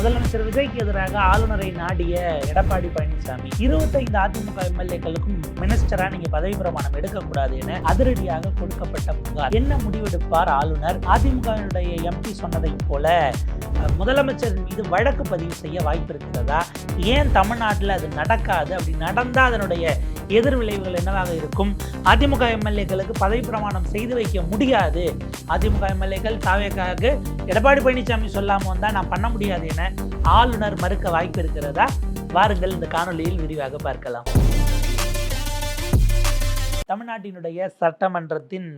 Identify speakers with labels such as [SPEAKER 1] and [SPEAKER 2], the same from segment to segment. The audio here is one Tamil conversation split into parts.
[SPEAKER 1] முதலமைச்சர் விஜய்க்கு எதிராக ஆளுநரை நாடிய எடப்பாடி பழனிசாமி 25 அதிமுக எம்எல்ஏக்களுக்கும் மினிஸ்டரா நீங்க பதவி பிரமாணம் எடுக்கக்கூடாது என அதிரடியாக கொடுக்கப்பட்ட புகார். என்ன முடிவெடுப்பார் ஆளுநர்? அதிமுகவினுடைய எம்பி சொன்னதை போல முதலமைச்சர் மீது வழக்கு பதிவு செய்ய வாய்ப்பு இருக்கிறதா? ஏன் தமிழ்நாட்டில் அது நடக்காது? அப்படி நடந்தால் அதனுடைய எதிர்விளைவுகள் என்னவாக இருக்கும்? அதிமுக எம்எல்ஏக்களுக்கு பதவி பிரமாணம் செய்து வைக்க முடியாது, அதிமுக எம்எல்ஏக்கள் தாவேக்காக எடப்பாடி பழனிசாமி சொல்லாமல் வந்தால் நான் பண்ண முடியாது என ஆளுநர் மறுக்க வாய்ப்பு இருக்கிறதா? வாருங்கள் இந்த காணொலியில் விரிவாக பார்க்கலாம். தமிழ்நாட்டினுடைய சட்டமன்றத்தின்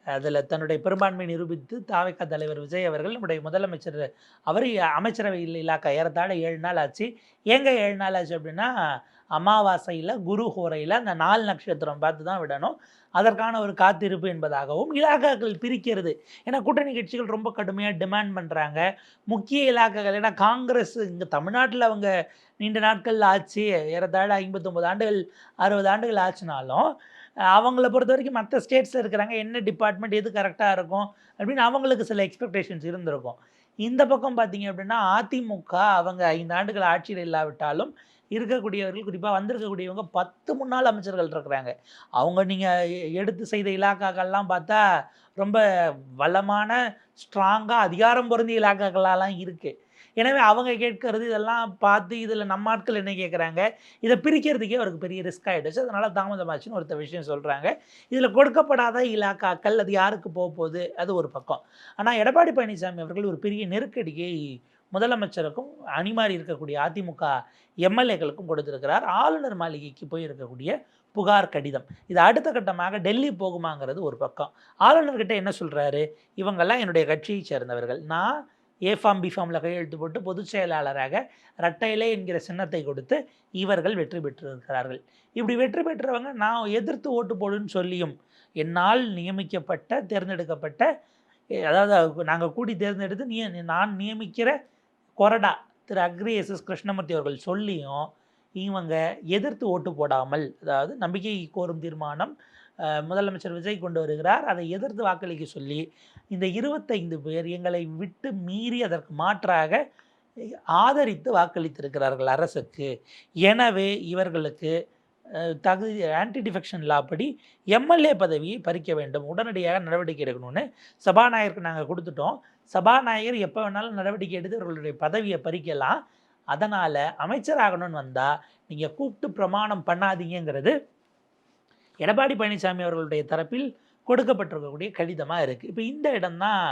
[SPEAKER 1] அதில் தன்னுடைய பெரும்பான்மை நிரூபித்து தாவேக்கா தலைவர் விஜய் அவர்கள் நம்முடைய முதலமைச்சர் அவர் அமைச்சரவை இலாக்கா ஏறத்தாழ 7 நாள் ஆச்சு. ஏங்க 7 நாள் ஆச்சு அப்படின்னா, அமாவாசையில் குரு ஹோரையில் அந்த 4 நட்சத்திரம் பார்த்து தான் விடணும், அதற்கான ஒரு காத்திருப்பு என்பதாகவும் இலாக்காக்கள் பிரிக்கிறது. ஏன்னா கூட்டணி கட்சிகள் ரொம்ப கடுமையாக டிமாண்ட் பண்ணுறாங்க முக்கிய இலாக்காக்கள். ஏன்னா காங்கிரஸ் இங்கே தமிழ்நாட்டில் அவங்க நீண்ட நாட்கள் ஆச்சு, ஏறத்தாழ 59 ஆண்டுகள் 60 ஆண்டுகள் ஆச்சுனாலும் அவங்கள பொறுத்த வரைக்கும் மற்ற ஸ்டேட்ஸில் இருக்கிறாங்க, என்ன டிபார்ட்மெண்ட் எது கரெக்டாக இருக்கும் அப்படின்னு அவங்களுக்கு சில எக்ஸ்பெக்டேஷன்ஸ் இருந்திருக்கும். இந்த பக்கம் பார்த்தீங்க அப்படின்னா அதிமுக அவங்க 5 ஆண்டுகள் ஆட்சியில் இல்லாவிட்டாலும் இருக்கக்கூடியவர்கள், குறிப்பாக வந்திருக்கக்கூடியவங்க 10 முன்னாள் அமைச்சர்கள் இருக்கிறாங்க. அவங்க நீங்கள் எடுத்து செய்த இலாக்காக்கள்லாம் பார்த்தா ரொம்ப வளமான ஸ்ட்ராங்காக அதிகாரம் பொருந்திய இலாக்காக்களாலாம் இருக்குது. எனவே அவங்க கேட்கறது இதெல்லாம் பார்த்து இதில் நம்ம ஆட்கள் என்ன கேட்குறாங்க, இதை பிரிக்கிறதுக்கே அவருக்கு பெரிய ரிஸ்க் ஆகிடுச்சு, அதனால் தாமதமாச்சுன்னு ஒருத்த விஷயம் சொல்கிறாங்க. இதில் கொடுக்கப்படாத இலாக்காக்கள் அது யாருக்கு போகுது, அது ஒரு பக்கம். ஆனால் எடப்பாடி பழனிசாமி அவர்கள் ஒரு பெரிய நெருக்கடியை முதலமைச்சருக்கும் அணிமாறி இருக்கக்கூடிய அதிமுக எம்எல்ஏக்களுக்கும் கொடுத்திருக்கிறார். ஆளுநர் மாளிகைக்கு போய் இருக்கக்கூடிய புகார் கடிதம் இது அடுத்த கட்டமாக டெல்லி போகுமாங்கிறது ஒரு பக்கம். ஆளுநர்கிட்ட என்ன சொல்கிறாரு, இவங்கெல்லாம் என்னுடைய கட்சியை சேர்ந்தவர்கள், நான் ஏ ஃபார்ம் பி ஃபார்மில் கையெழுத்து போட்டு பொதுச் செயலாளராக இரட்டையிலே என்கிற சின்னத்தை கொடுத்து இவர்கள் வெற்றி பெற்றிருக்கிறார்கள். இப்படி வெற்றி பெற்றவங்க நான் எதிர்த்து ஓட்டு போடுன்னு சொல்லியும் என்னால் நியமிக்கப்பட்ட தேர்ந்தெடுக்கப்பட்ட, அதாவது நாங்கள் கூடி தேர்ந்தெடுத்து நான் நியமிக்கிற கொறடா திரு அக்ரி எஸ் கிருஷ்ணமூர்த்தி அவர்கள் சொல்லியும் இவங்க எதிர்த்து ஓட்டு போடாமல், அதாவது நம்பிக்கை கோரும் தீர்மானம் முதலமைச்சர் விஜய் கொண்டு வருகிறார், அதை எதிர்த்து வாக்களிக்க சொல்லி இந்த 25 பேர் எங்களை விட்டு மீறி அதற்கு மாற்றாக ஆதரித்து வாக்களித்திருக்கிறார்கள் அரசுக்கு. எனவே இவர்களுக்கு தகுதி ஆன்டி டிஃபெக்ஷன் லா படி எம்எல்ஏ பதவியை பறிக்க வேண்டும், உடனடியாக நடவடிக்கை எடுக்கணும்னு சபாநாயகருக்கு நாங்கள் கொடுத்துட்டோம். சபாநாயகர் எப்போ வேணாலும் நடவடிக்கை எடுத்து இவர்களுடைய பதவியை பறிக்கலாம், அதனால் அமைச்சராகணும்னு வந்தால் நீங்கள் கூப்பிட்டு பிரமாணம் பண்ணாதீங்கிறது எடப்பாடி பழனிசாமி அவர்களுடைய தரப்பில் கொடுக்கப்பட்டிருக்கக்கூடிய கடிதமாக இருக்குது. இப்போ இந்த இடம்தான்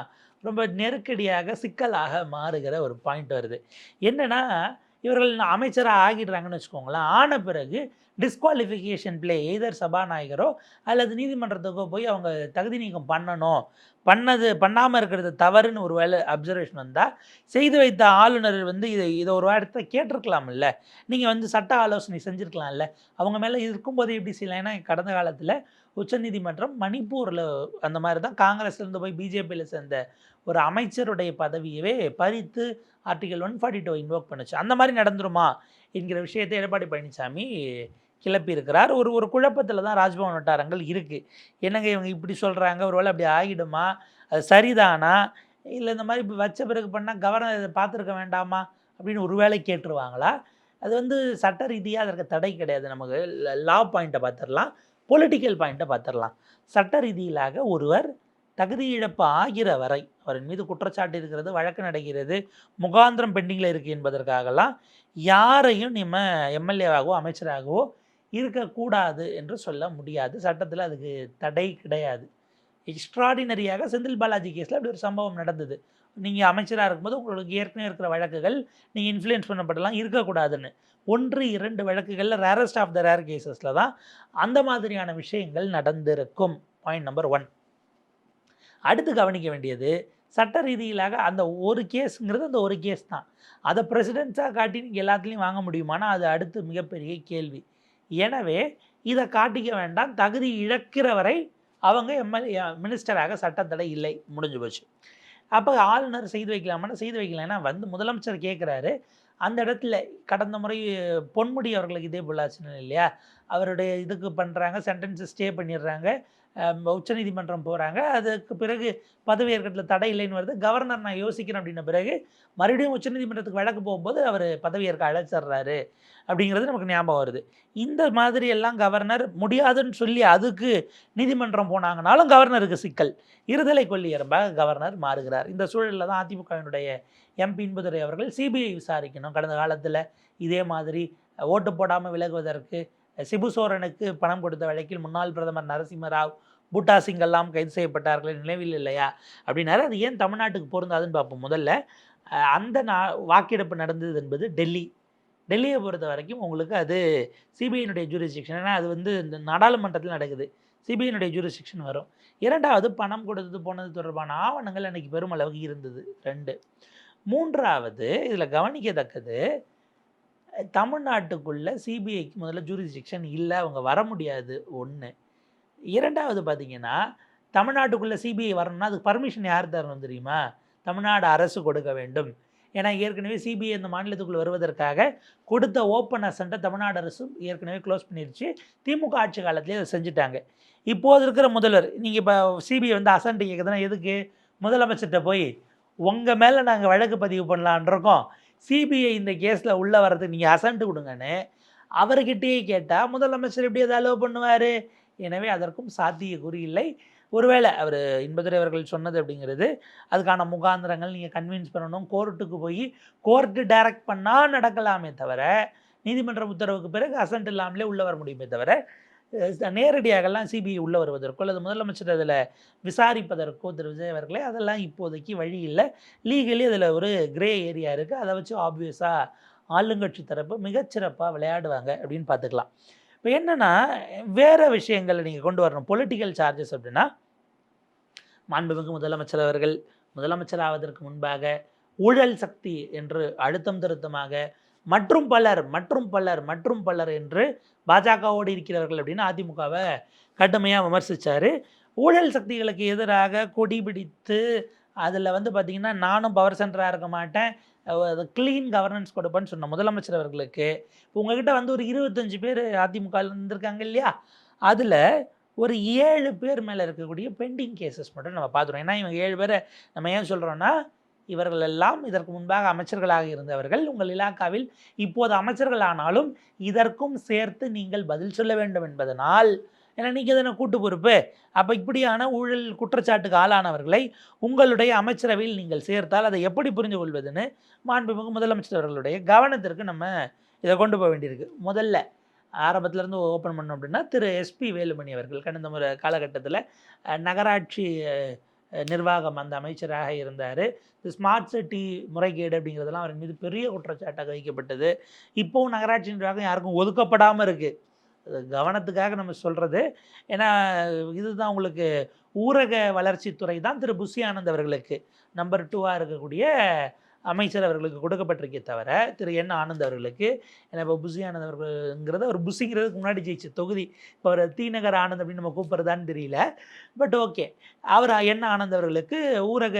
[SPEAKER 1] ரொம்ப நெருக்கடியாக சிக்கலாக மாறுகிற ஒரு பாயிண்ட் வருது. என்னென்னா, இவர்கள் அமைச்சராக ஆகிடுறாங்கன்னு வச்சுக்கோங்களேன், ஆன பிறகு டிஸ்குவாலிஃபிகேஷன் பிளே எய்தர் சபாநாயகரோ அல்லது நீதிமன்றத்துக்கோ போய் அவங்க தகுதி நீக்கம் பண்ணாமல் இருக்கிறது தவறுன்னு ஒரு வேளை அப்சர்வேஷன் வந்தால் செய்து வைத்த ஆளுநர் இதை ஒரு இடத்த கேட்டிருக்கலாம்ல, நீங்கள் சட்ட ஆலோசனை செஞ்சுருக்கலாம்ல, அவங்க மேலே இருக்கும்போது எப்படி செய்யலாம். ஏன்னா கடந்த காலத்தில் உச்சநீதிமன்றம் மணிப்பூரில் அந்த மாதிரி தான் காங்கிரஸ்லேருந்து போய் பிஜேபியில் சேர்ந்த ஒரு அமைச்சருடைய பதவியவே பறித்து ஆர்டிகல் 142 இன்வோக் பண்ணுச்சு. அந்த மாதிரி நடந்துருமா என்கிற விஷயத்தை எடப்பாடி பழனிசாமி கிளப்பியிருக்கிறார். ஒரு குழப்பத்தில் தான் ராஜ்பவன் வட்டாரங்கள் இருக்குது. என்னங்க இவங்க இப்படி சொல்கிறாங்க, ஒரு வேளை அப்படி ஆகிடுமா, அது சரிதானா, இல்லை இந்த மாதிரி இப்போ வச்ச பிறகு பண்ணால் கவர்னர் இதை பார்த்துருக்க வேண்டாமா அப்படின்னு ஒரு வேளை கேட்டுருவாங்களா? அது சட்ட ரீதியாக அதற்கு தடை கிடையாது. நமக்கு லா பாயிண்ட்டை பார்த்துடலாம், பொலிட்டிக்கல் பாயிண்ட்டை பார்த்துடலாம். சட்ட ரீதியிலாக ஒருவர் தகுதி இழப்பு ஆகிற வரை அவரின் மீது குற்றச்சாட்டு இருக்கிறது, வழக்கு நடக்கிறது, முகாந்திரம் பெண்டிங்கில் இருக்குது என்பதற்காகலாம் யாரையும் நம்ம எம்எல்ஏவாகவோ அமைச்சராகவோ இருக்கக்கூடாது என்று சொல்ல முடியாது. சட்டத்தில் அதுக்கு தடை கிடையாது. எக்ஸ்ட்ராடினரியாக செந்தில் பாலாஜி கேஸில் அப்படி ஒரு சம்பவம் நடந்தது. நீங்கள் அமைச்சராக இருக்கும்போது உங்களுக்கு ஏற்கனவே இருக்கிற வழக்குகள் நீங்கள் இன்ஃப்ளூயன்ஸ் பண்ணப்படலாம், இருக்கக்கூடாதுன்னு 1-2 வழக்குகளில் ரேரஸ்ட் ஆஃப் த ரேர் கேசஸில் தான் அந்த மாதிரியான விஷயங்கள் நடந்திருக்கும். Point number 1. அடுத்து கவனிக்க வேண்டியது, சட்ட ரீதியிலாக அந்த ஒரு கேஸுங்கிறது அந்த ஒரு கேஸ் தான். அதை பிரசிடென்ஸாக காட்டி நீங்கள் எல்லாத்துலேயும் வாங்க முடியுமானா அது அடுத்து மிகப்பெரிய கேள்வி. எனவே இதை காட்டிக்க வேண்டாம், தகுதி இழக்கிற வரை அவங்க மினிஸ்டராக சட்டத்தடை இல்லை, முடிஞ்சு போச்சு. அப்போ ஆளுநர் செய்து வைக்கலாமான்னா செய்து வைக்கலாம்னா முதலமைச்சர் கேட்குறாரு. அந்த இடத்துல கடந்த முறை பொன்முடி அவர்களுக்கு இதே போல் ஆச்சுன்னு இல்லையா, அவருடைய இதுக்கு பண்ணுறாங்க, சென்டென்ஸை ஸ்டே பண்ணிடுறாங்க, உச்சநீதிமன்றம் போகிறாங்க. அதுக்கு பிறகு பதவியேற்கிறதுல தடை இல்லைன்னு வருது. கவர்னர் நான் யோசிக்கிறேன் அப்படின்ன பிறகு மறுபடியும் உச்சநீதிமன்றத்துக்கு வழக்கு போகும்போது அவர் பதவியேற்க அழைச்சிட்றாரு அப்படிங்கிறது நமக்கு ஞாபகம் வருது. இந்த மாதிரி எல்லாம் கவர்னர் முடியாதுன்னு சொல்லி அதுக்கு நீதிமன்றம் போனாங்கனாலும் கவர்னருக்கு சிக்கல். இருதலை கொள்ளியரம்பாக கவர்னர் மாறுகிறார். இந்த சூழலில் தான் அதிமுகவினுடைய எம்பி இன்பதுரை அவர்கள் சிபிஐ விசாரிக்கணும். கடந்த காலத்தில் இதே மாதிரி ஓட்டு போடாமல் விலகுவதற்கு சிபு சோரனுக்கு பணம் கொடுத்த வழக்கில் முன்னாள் பிரதமர் நரசிம்மராவ், பூட்டா சிங் எல்லாம் கைது செய்யப்பட்டார்கள், நினைவில் இல்லையா அப்படின்னாரு. அது ஏன் தமிழ்நாட்டுக்கு பொருந்தாதுன்னு பார்ப்போம். முதல்ல அந்த வாக்கெடுப்பு நடந்தது என்பது டெல்லியை பொறுத்த வரைக்கும் உங்களுக்கு அது சிபிஐனுடைய ஜூரிஸ்டிக்ஷன். ஏன்னா அது வந்து இந்த நாடாளுமன்றத்தில் நடக்குது, சிபிஐனுடைய ஜூரிஸ்டிக்ஷன் வரும். இரண்டாவது, பணம் கொடுத்தது போனது தொடர்பான ஆவணங்கள் அன்றைக்கி பெருமளவுக்கு இருந்தது. 2. மூன்றாவது, இதில் கவனிக்கத்தக்கது, தமிழ்நாட்டுக்குள்ளே சிபிஐக்கு முதல்ல ஜூரிஸ்டிக்ஷன் இல்லை, அவங்க வர முடியாது. 1. இரண்டாவது பார்த்தீங்கன்னா, தமிழ்நாட்டுக்குள்ளே சிபிஐ வரணும்னா அதுக்கு பர்மிஷன் யார் தரணும் தெரியுமா? தமிழ்நாடு அரசு கொடுக்க வேண்டும். ஏன்னா ஏற்கனவே சிபிஐ இந்த மாநிலத்துக்குள்ளே வருவதற்காக கொடுத்த ஓப்பன் அசண்ட்டை தமிழ்நாடு அரசு ஏற்கனவே க்ளோஸ் பண்ணிருச்சு. திமுக ஆட்சி காலத்திலே அதை செஞ்சுட்டாங்க. இப்போது இருக்கிற முதல்வர், நீங்கள் இப்போ சிபிஐ வந்து அசண்ட் கேட்குதுன்னா எதுக்கு? முதலமைச்சர்கிட்ட போய் உங்கள் மேலே நாங்கள் வழக்கு பதிவு பண்ணலான் இருக்கோம், சிபிஐ இந்த கேஸில் உள்ளே வர்றதுக்கு நீங்கள் அசண்ட் கொடுங்கன்னு அவர்கிட்டயே கேட்டால் முதலமைச்சர் எப்படி அதை அலோவ் பண்ணுவார்? எனவே அதற்கும் சாத்தியக்கூறு இல்லை. ஒருவேளை அவர் இன்பதுரை அவர்கள் சொன்னது அப்படிங்கிறது அதுக்கான முகாந்திரங்கள் நீங்கள் கன்வின்ஸ் பண்ணணும், கோர்ட்டுக்கு போய் கோர்ட்டு டைரக்ட் பண்ணால் நடக்கலாமே தவிர, நீதிமன்ற உத்தரவுக்கு பிறகு அசண்ட் இல்லாமலே உள்ளே வர முடியுமே தவிர, நேரடியாகலாம் சிபிஐ உள்ளே வருவதற்கோ அல்லது முதலமைச்சர் அதில் விசாரிப்பதற்கோ திரு விஜய் அவர்களே அதெல்லாம் இப்போதைக்கு வழி இல்லை. லீகலி அதில் ஒரு கிரே ஏரியா இருக்குது. அதை வச்சு ஆப்வியஸாக ஆளுங்கட்சி தரப்பு மிகச்சிறப்பாக விளையாடுவாங்க அப்படின்னு பார்த்துக்கலாம். இப்போ என்னென்னா, வேறு விஷயங்களை நீங்கள் கொண்டு வரணும். பொலிட்டிக்கல் சார்ஜஸ் அப்படின்னா, மாண்புமிகு முதலமைச்சர் அவர்கள் முதலமைச்சர் ஆவதற்கு முன்பாக ஊழல் சக்தி என்று அழுத்தம் திருத்தமாக மற்றும் பலர் என்று பாஜகவோடு இருக்கிறவர்கள் அப்படின்னு அதிமுகவை கடுமையாக விமர்சித்தார். ஊழல் சக்திகளுக்கு எதிராக கொடி பிடித்து அதில் வந்து பார்த்திங்கன்னா, நானும் பவர் சென்டராக இருக்க மாட்டேன், க்ளீன் கவர்னன்ஸ் கொடுப்பேன்னு சொன்ன முதலமைச்சர் அவர்களுக்கு இப்போ உங்ககிட்ட வந்து ஒரு 25 பேர் அதிமுக இருந்திருக்காங்க இல்லையா, அதில் ஒரு 7 பேர் மேலே இருக்கக்கூடிய பெண்டிங் கேசஸ் மட்டும் நம்ம பார்த்துருவோம். ஏன்னா இவங்க 7 பேரை நம்ம ஏன் சொல்கிறோன்னா, இவர்கள் எல்லாம் இதற்கு முன்பாக அமைச்சர்களாக இருந்தவர்கள். உங்கள் இலாக்காவில் இப்போது அமைச்சர்கள் ஆனாலும் இதற்கும் சேர்த்து நீங்கள் பதில் சொல்ல வேண்டும் என்பதனால், ஏன்னா நீங்கள் தானே கூட்டு பொறுப்பு, அப்போ இப்படியான ஊழல் குற்றச்சாட்டுக்கு ஆளானவர்களை உங்களுடைய அமைச்சரவையில் நீங்கள் சேர்த்தால் அதை எப்படி புரிந்து கொள்வதுன்னு மாண்புமிகு முதலமைச்சர் அவர்களுடைய கவனத்திற்கு நம்ம இதை கொண்டு போக வேண்டியிருக்கு. முதல்ல ஆரம்பத்திலேருந்து ஓப்பன் பண்ணோம் அப்படின்னா, திரு எஸ்பி வேலுமணி அவர்கள் கடந்த முறை காலகட்டத்தில் நகராட்சி நிர்வாகம் அந்த அமைச்சராக இருந்தார். இந்த ஸ்மார்ட் சிட்டி முறைகேடு அப்படிங்கிறதெல்லாம் அவர் மீது பெரிய குற்றச்சாட்டாக வைக்கப்பட்டது. இப்போவும் நகராட்சி நிர்வாகம் யாருக்கும் ஒதுக்கப்படாமல் இருக்குது. கவனத்துக்காக நம்ம சொல்கிறது. ஏன்னா இதுதான் உங்களுக்கு ஊரக வளர்ச்சித்துறை தான் திரு புஷி ஆனந்த் அவர்களுக்கு நம்பர் 2ஆக இருக்கக்கூடிய அமைச்சர் அவர்களுக்கு கொடுக்கப்பட்டிருக்கே தவிர திரு என் ஆனந்த் அவர்களுக்கு, ஏன்னா இப்போ புஷி ஆனந்த் அவர்கள்ங்கிறது அவர் புஷிங்கிறதுக்கு முன்னாடி ஜெயிச்ச தொகுதி, இப்போ அவர் தீநகர் ஆனந்த் அப்படின்னு நம்ம கூப்பிட்றதான்னு தெரியல. பட் ஓகே, அவர் என் ஆனந்த் அவர்களுக்கு ஊரக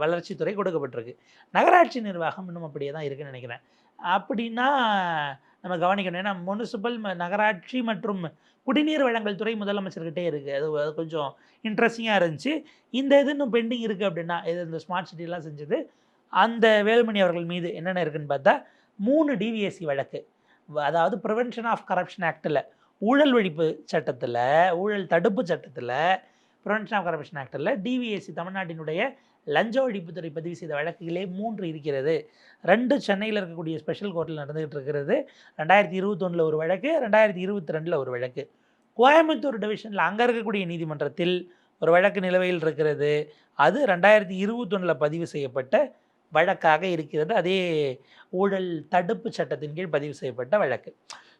[SPEAKER 1] வளர்ச்சித்துறை கொடுக்கப்பட்டிருக்கு. நகராட்சி நிர்வாகம் இன்னும் அப்படியே தான் இருக்குதுன்னு நினைக்கிறேன். அப்படின்னா நம்ம கவனிக்கணும். ஏன்னா முனிசிபல் நகராட்சி மற்றும் குடிநீர் வழங்கல் துறை முதலமைச்சர்கிட்டே இருக்குது. அது கொஞ்சம் இன்ட்ரெஸ்டிங்காக இருந்துச்சு. இந்த இது இன்னும் பெண்டிங் இருக்குது அப்படின்னா, இது இந்த ஸ்மார்ட் சிட்டிலாம் செஞ்சது அந்த வேலுமணி அவர்கள் மீது என்னென்ன இருக்குதுன்னு பார்த்தா, 3 டிவிஎஸ்சி வழக்கு, அதாவது ப்ரிவென்ஷன் ஆஃப் கரப்ஷன் ஆக்டில், ஊழல் ஒழிப்பு சட்டத்தில், ஊழல் தடுப்பு சட்டத்தில், ப்ரிவென்ஷன் ஆஃப் கரப்ஷன் ஆக்டில் டிவிஎஸ்சி தமிழ்நாட்டினுடைய லஞ்ச ஒழிப்புத்துறை பதிவு செய்த வழக்குகளே 3 இருக்கிறது. 2 சென்னையில் இருக்கக்கூடிய ஸ்பெஷல் கோர்ட்டில் நடந்துகிட்டு இருக்கிறது. 2021 ஒரு வழக்கு, 2022 ஒரு வழக்கு. கோயம்புத்தூர் டிவிஷனில் அங்கே இருக்கக்கூடிய நீதிமன்றத்தில் ஒரு வழக்கு நிலுவையில் இருக்கிறது. அது 2021 பதிவு செய்யப்பட்ட வழக்காக இருக்கிறது. அதே ஊழல் தடுப்பு சட்டத்தின் கீழ் பதிவு செய்யப்பட்ட வழக்கு.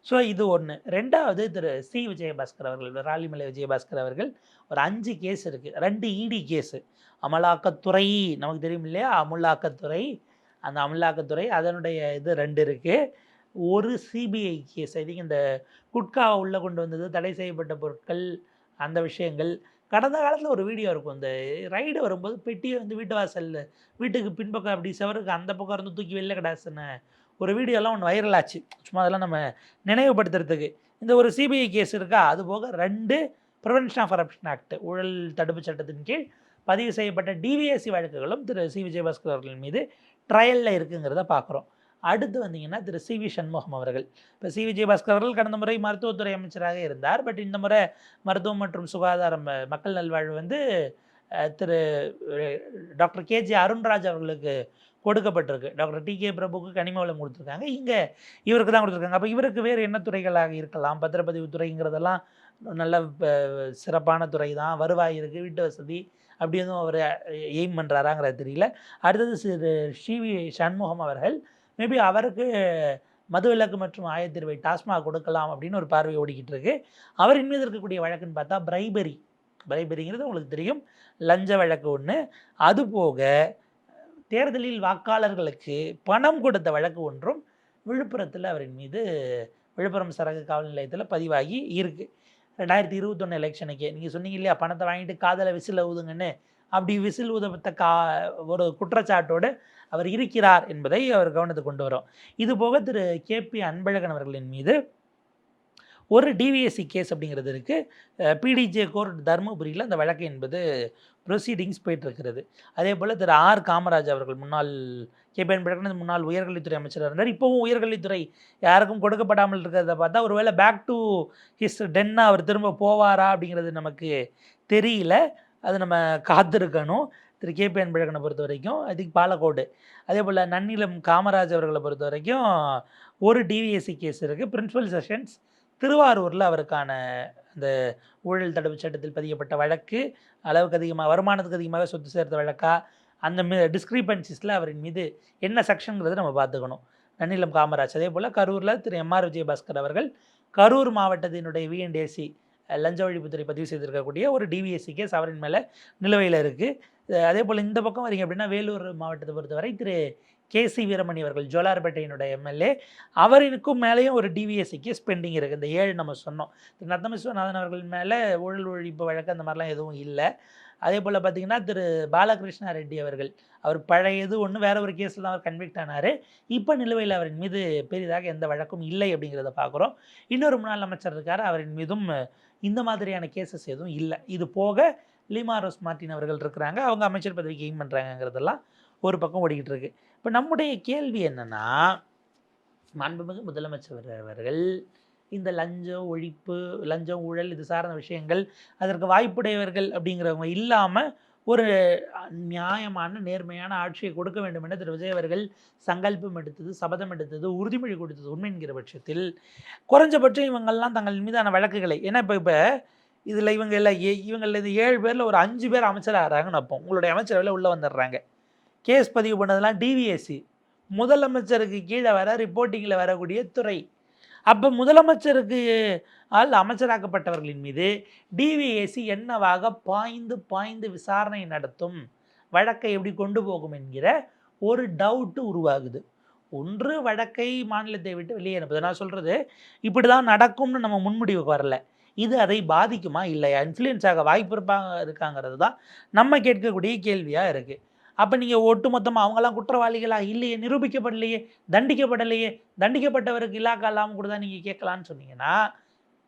[SPEAKER 1] ஸோ இது ஒன்று. 2வது திரு சி விஜயபாஸ்கர் அவர்கள், ராலிமலை விஜயபாஸ்கர் அவர்கள் ஒரு 5 கேஸ் இருக்குது. 2 இடி கேஸு. அமலாக்கத்துறை நமக்கு தெரியும் இல்லையா, அமலாக்கத்துறை, அந்த அமலாக்கத்துறை அதனுடைய இது 2 இருக்குது. ஒரு சிபிஐ கேஸ், ஐ திங்க் இந்த குட்காவை உள்ளே கொண்டு வந்தது, தடை செய்யப்பட்ட பொருட்கள், அந்த விஷயங்கள். கடந்த காலத்தில் ஒரு வீடியோ இருக்கும், இந்த ரைடு வரும்போது பெட்டியை வந்து வீட்டுக்கு பின்பக்கம் அப்படி செவருக்கு அந்த பக்கம் இருந்து தூக்கி வெளில கிடாசுன்னு ஒரு வீடியோலாம் ஒன்று வைரல் ஆச்சு. சும்மா அதெல்லாம் நம்ம நினைவுபடுத்துறதுக்கு. இந்த ஒரு சிபிஐ கேஸ் இருக்கா, அது போக 2 ப்ரிவென்ஷன் ஆஃப் கரப்ஷன் ஆக்ட் ஊழல் தடுப்பு சட்டத்தின் கீழ் பதிவு செய்யப்பட்ட டிவிஎஸ்சி வழக்குகளும் திரு சி விஜயபாஸ்கர் அவர்கள் மீது ட்ரையலில் இருக்குங்கிறத பார்க்குறோம். அடுத்து வந்தீங்கன்னா திரு சி வி சண்முகம் அவர்கள். இப்போ சி விஜயபாஸ்கர் அவர்கள் கடந்த முறை மருத்துவத்துறை அமைச்சராக இருந்தார். பட் இந்த முறை மருத்துவம் மற்றும் சுகாதாரம் மக்கள் நல்வாழ்வு வந்து திரு டாக்டர் கேஜே அருண்ராஜ் அவர்களுக்கு கொடுக்கப்பட்டிருக்கு. டாக்டர் டி கே பிரபுக்கு கனிம வளம் கொடுத்துருக்காங்க, இங்கே இவருக்கு தான் கொடுத்துருக்காங்க. அப்போ இவருக்கு வேறு என்ன துறைகளாக இருக்கலாம்? பத்திரப்பதிவு துறைங்கிறதெல்லாம் நல்ல சிறப்பான துறை தான். வருவாய் இருக்குது, வீட்டு வசதி அப்படி எதுவும் அவர் எய்ம் பண்ணுறாராங்கிறது தெரியல. அடுத்தது சி வி சண்முகம் அவர்கள் மேபி அவருக்கு மதுவிலக்கு மற்றும் ஆயத்தீர்வை டாஸ்மாக் கொடுக்கலாம் அப்படின்னு ஒரு பார்வை ஓடிக்கிட்டு இருக்கு. அவரின் மீது இருக்கக்கூடிய வழக்குன்னு பார்த்தா பிரைபரிங்கிறது உங்களுக்கு தெரியும், லஞ்ச வழக்கு ஒன்று. அதுபோக தேர்தலில் வாக்காளர்களுக்கு பணம் கொடுத்த வழக்கு ஒன்றும் விழுப்புரத்தில் அவரின் மீது விழுப்புரம் சரக காவல் நிலையத்தில் பதிவாகி இருக்குது. 2021 எலெக்ஷனுக்கு நீங்கள் சொன்னீங்க இல்லையா, பணத்தை வாங்கிட்டு காதலை விசில் ஊதுங்கன்னு, அப்படி விசில் ஊதப்பட்ட ஒரு குற்றச்சாட்டோடு அவர் இருக்கிறார் என்பதை அவர் கவனத்துக்கு கொண்டு வரும். இது போக திரு KP அன்பழகன் அவர்களின் மீது ஒரு டிவிஎஸ்சி கேஸ் அப்படிங்கிறது இருக்குது. பிடிஜே கோர்ட் தருமபுரியில் அந்த வழக்கு என்பது ப்ரொசீடிங்ஸ் போயிட்டுருக்கிறது. அதே போல் திரு காமராஜ் அவர்கள் முன்னாள் KP அன்பழகன் முன்னாள் உயர்கல்வித்துறை அமைச்சராக இருந்தார். இப்போவும் உயர்கல்வித்துறை யாருக்கும் கொடுக்கப்படாமல் இருக்கிறத பார்த்தா ஒருவேளை பேக் டு ஹிஸ் டென்னா அவர் திரும்ப போவாரா அப்படிங்கிறது நமக்கு தெரியல. அது நம்ம காத்திருக்கணும். திரு KP அன்பழகனை பொறுத்த வரைக்கும் ஐ திங்க் பாலக்கோடு. அதே போல் நன்னிலம் காமராஜ் அவர்களை பொறுத்த வரைக்கும் ஒரு டிவிஎஸ்சி கேஸ் இருக்குது. பிரின்சிபல் செஷன்ஸ் திருவாரூரில் அவருக்கான அந்த ஊழல் தடுப்பு சட்டத்தில் பதியப்பட்ட வழக்கு, அளவுக்கு அதிகமாக வருமானத்துக்கு அதிகமாக சொத்து சேர்த்த வழக்கா, அந்த டிஸ்கிரிபன்சிஸில் அவரின் மீது என்ன செக்ஷனுங்கிறது நம்ம பார்த்துக்கணும். நன்னிலம் காமராஜ். அதே போல் கரூரில் திரு MR விஜயபாஸ்கர் அவர்கள் கரூர் மாவட்டத்தினுடைய VNDAC லஞ்ச ஒழிப்புத்துறை பதிவு செய்திருக்கக்கூடிய ஒரு டிவிஎஸ்சி கேஸ் அவரின் மேலே நிலுவையில் இருக்குது. அதே போல் இந்த பக்கம் வரீங்க அப்படின்னா வேலூர் மாவட்டத்தை பொறுத்தவரை திரு KC வீரமணி அவர்கள் ஜோலார்பேட்டையினுடைய MLA, அவருக்கும் மேலேயும் ஒரு டிவிஎஸ்சி கேஸ் பெண்டிங் இருக்குது. இந்த 7 நம்ம சொன்னோம். திரு நத்தம் விஸ்வநாதன் அவர்கள் மேலே ஊழல் ஒழிப்பு வழக்கு அந்த மாதிரிலாம் எதுவும் இல்லை. அதே போல் பார்த்திங்கன்னா திரு பாலகிருஷ்ணா ரெட்டி அவர்கள், அவர் பழையது ஒன்று வேற ஒரு கேஸில் தான் அவர் கன்விக்ட் ஆனார். இப்போ நிலுவையில் அவரின் மீது பெரிதாக எந்த வழக்கும் இல்லை அப்படிங்கிறத பார்க்குறோம். இன்னொரு முன்னாள் அமைச்சர் இருக்கார், அவரின் மீதும் இந்த மாதிரியான கேசஸ் எதுவும் இல்லை. இது போக லீமா ரோஸ் மார்டின் அவர்கள் இருக்கிறாங்க, அவங்க அமைச்சர் பதவிக்கு எய்ம் பண்ணுறாங்கிறதெல்லாம் ஒரு பக்கம் ஓடிக்கிட்டு இருக்கு. இப்போ நம்முடைய கேள்வி என்னென்னா, மாண்புமிகு முதலமைச்சர் அவர்கள் இந்த லஞ்சம் ஒழிப்பு, லஞ்சம் ஊழல் இது சார்ந்த விஷயங்கள், அதற்கு வாய்ப்புடையவர்கள் அப்படிங்கிறவங்க இல்லாமல் ஒரு நியாயமான நேர்மையான ஆட்சியை கொடுக்க வேண்டும் என திரு விஜய் அவர்கள் சங்கல்பம் எடுத்தது, சபதம் எடுத்தது, உறுதிமொழி கொடுத்தது உண்மை என்கிற பட்சத்தில் குறைஞ்சபட்சம் இவங்கள்லாம் தங்கள் மீதான வழக்குகளை, ஏன்னா இப்போ இதில் இவங்களில் இந்த 7 பேரில் ஒரு 5 பேர் அமைச்சராக ஆகிறாங்கன்னு வைப்போம். உங்களுடைய அமைச்சரவையில் உள்ளே வந்துடுறாங்க. கேஸ் பதிவு பண்ணதெல்லாம் டிவிஎஸ்சி, முதலமைச்சருக்கு கீழே வர ரிப்போர்ட்டிங்கில் வரக்கூடிய துறை. அப்போ முதலமைச்சருக்கு அமைச்சராக்கப்பட்டவர்களின் மீது டிவிஎஸ்சி என்னவாக பாய்ந்து விசாரணை நடத்தும், வழக்கை எப்படி கொண்டு போகும் என்கிற ஒரு டவுட்டு உருவாகுது. ஒன்று வழக்கை மாநிலத்தை விட்டு வெளியே அனுப்புது. நான் சொல்கிறது இப்படி தான் நடக்கும்னு நம்ம முன்முடிவுக்கு வரல. இது அதை பாதிக்குமா இல்லையா, இன்ஃப்ளூயன்ஸ் ஆக வாய்ப்பு இருக்காங்கிறது தான் நம்ம கேட்கக்கூடிய கேள்வியாக இருக்குது. அப்போ நீங்கள் ஒட்டுமொத்தமாக அவங்களாம் குற்றவாளிகளாக இல்லையே, நிரூபிக்கப்படலையே, தண்டிக்கப்பட்டவருக்கு இலாக்கா இல்லாமல் கூட தான் நீங்கள் கேட்கலான்னு சொன்னீங்கன்னா,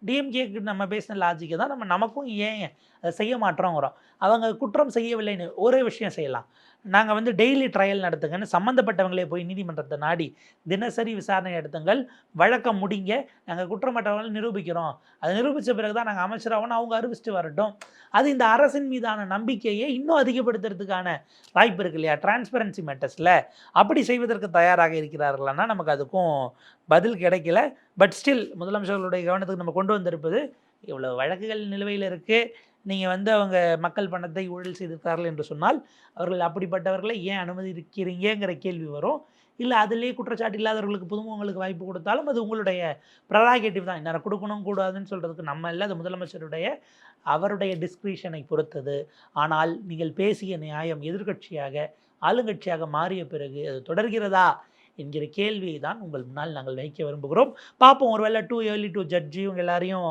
[SPEAKER 1] டிஎம்கேக்கு நம்ம பேசின லாஜிக்கை தான் நமக்கும் ஏன் அதை செய்ய மாட்டோங்கிறோம். அவங்க குற்றம் செய்யவில்லைன்னு ஒரே விஷயம் செய்யலாம், நாங்கள் டெய்லி ட்ரையல் நடத்துங்கன்னு சம்மந்தப்பட்டவங்களே போய் நீதிமன்றத்தை நாடி தினசரி விசாரணை நடத்துங்கள், வழக்கம் முடிங்க, நாங்கள் குற்றமற்றவங்களை நிரூபிக்கிறோம், அதை நிரூபித்த பிறகு தான் நாங்கள் அமைச்சராகணும், அவங்க அறிவிச்சிட்டு வரட்டும். அது இந்த அரசின் மீதான நம்பிக்கையை இன்னும் அதிகப்படுத்துறதுக்கான வாய்ப்பு இருக்கு இல்லையா, டிரான்ஸ்பரன்சி மேட்டர்ஸில். அப்படி செய்வதற்கு தயாராக இருக்கிறார்களான்னா நமக்கு அதுக்கும் பதில் கிடைக்கல. பட் ஸ்டில் முதலமைச்சர்களுடைய கவனத்துக்கு நம்ம கொண்டு வந்திருப்பது, இவ்வளோ வழக்குகள் நிலுவையில் இருக்குது, நீங்கள் அவங்க மக்கள் பணத்தை ஊழல் செய்திருக்கிறார்கள் என்று சொன்னால் அவர்கள் அப்படிப்பட்டவர்களை ஏன் அனுமதிக்கிறீங்கிற கேள்வி வரும். இல்லை அதிலே குற்றச்சாட்டு இல்லாதவர்களுக்கு புதுமுகங்களுக்கு வாய்ப்பு கொடுத்தாலும் அது உங்களுடைய ப்ரெராகேட்டிவ் தான். இன்னும் கொடுக்கணும் கூடாதுன்னு சொல்கிறதுக்கு நம்ம இல்லை, அது முதலமைச்சருடைய அவருடைய டிஸ்கிரிஷனை பொறுத்தது. ஆனால் நீங்கள் பேசிய நியாயம் எதிர்கட்சியாக ஆளுங்கட்சியாக மாறிய பிறகு அது தொடர்கிறதா என்கிற கேள்வியை தான் உங்கள் முன்னால் நாங்கள் வைக்க விரும்புகிறோம். பார்ப்போம், ஒருவேளை டூ ஏர்லி டு ஜட்ஜி இவங்க எல்லாரையும்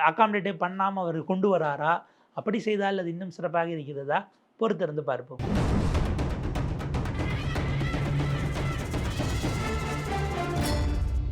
[SPEAKER 1] அகாமடேட்டே பண்ணாமல் அவர் கொண்டு வராரா, அப்படி செய்தால் அது இன்னும் சிறப்பாக இருக்கிறதா, பொறுத்திருந்து பார்ப்போம்.